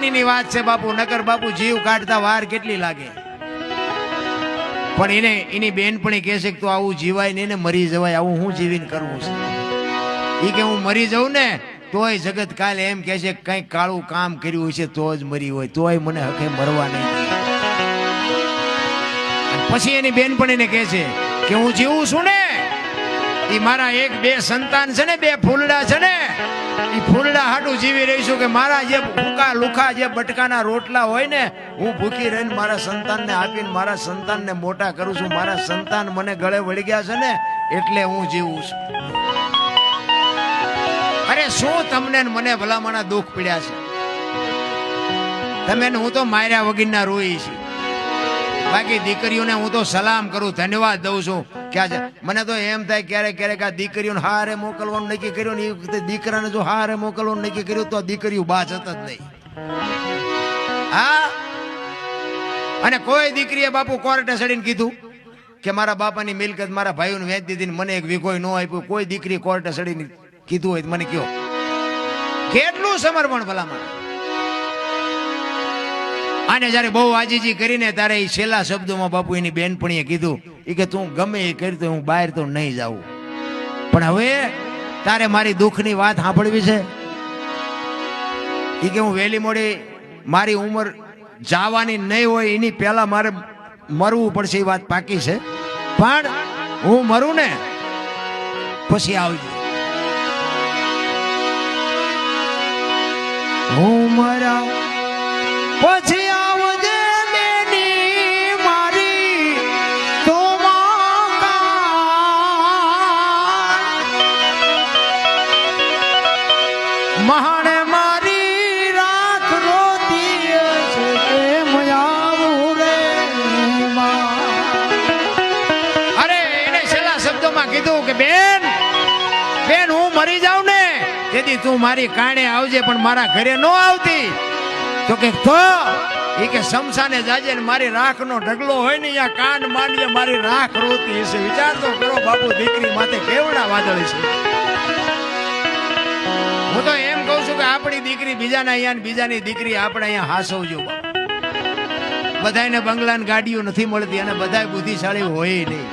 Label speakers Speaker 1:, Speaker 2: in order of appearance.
Speaker 1: જવાનીની વાત છે બાપુ, નકર બાપુ જીવ કાઢતા વાર કેટલી લાગે. પણ એની બેનપણી કહે છે કે તું આવું જીવાય નહીં ને મરી જવાય, આવું હું જીવીને કરવું છે. એ કે હું મરી જાઉં ને તોય જગત કાલે એમ કહે છે કંઈક કાળું કામ કર્યું હોય છે તો જ મરી હોય, તોય મને હકે મરવા નહીં. પછી એની બેનપણીને કહે છે કે હું જીવું છું ને એ મારા એક બે સંતાન છે ને, બે ફૂલડા છે ને, એ ફૂલડા હાટું જીવી રહીશું. કે મારા જે ભૂકા લુખા જે બટકાના રોટલા હોય ને હું ભૂખી રહીને મારા સંતાનને આપીને મારા સંતાનને મોટા કરું છું. મારા સંતાન મને ગળે વળી ગયા છે ને એટલે હું જીવું છું. અરે શું તમને મને ભલામણા દુઃખ પીડ્યા છે તમે, હું તો માર્યા વગરના રોઈ છે. બાકી દીકરીઓને હું તો સલામ કરું, ધન્યવાદ દઉં છું. ક્યાં મને તો એમ થાય ક્યારેક ક્યારેક આ દીકરીઓને હારે મોકલવાનું નક્કી કર્યું ને એ વખતે દીકરાને જો હારે મોકલવાનું નક્કી કર્યું તો આ દીકરીઓ બાજ હતા જ નહીં. હા, અને કોઈ દીકરીએ બાપુ કોર્ટે ચડીને કીધું કે મારા બાપાની મિલકત મારા ભાઈઓને વેચી દીધી મને એક વીઘોય ન આપ્યું. કોઈ દીકરી કોર્ટે ચડીને કીધું હોય મને કયો કેટલું સમર્પણ ભલામણ. આને જયારે બહુ આજીજી કરીને તારે એ છેલ્લા શબ્દોમાં બાપુ એની બેનપણીએ કીધું એ કે તું ગમે એ કરી તો હું બહાર તો નહીં જાઉં, પણ હવે તારે મારી દુઃખની વાત સાંભળવી છે. એ કે હું વહેલી મોડી મારી ઉંમર જવાની નહીં હોય એની પહેલા મારે મરવું પડશે, એ વાત પાકી છે. પણ હું મરું ને પછી આવજો. હું મરા પછી આવજે બેની મારી તો મહાણે મારી રાખ રોતી છે કે મયાવું રે. અરે એને છેલ્લા શબ્દોમાં કીધું કે બેન બેન હું મરી જાઉં ને તેથી તું મારી કાણે આવજે, પણ મારા ઘરે ન આવતી. તો કે તો એ કે શમશાને જાજે ને મારી રાખનો ઢગલો હોય ને અહીંયા કાંડ માંડીએ મારી રાખ રોતી હશે. વિચાર તો કરો બાપુ, દીકરી માથે કેવડા વાદળ છે. હું તો એમ કહું છું કે આપણી દીકરી બીજાના અહીંયા ને બીજાની દીકરી આપણે અહીંયા હાસવજો. બધાને બંગલા ને ગાડીઓ નથી મળતી અને બધા બુદ્ધિશાળી હોય નહીં.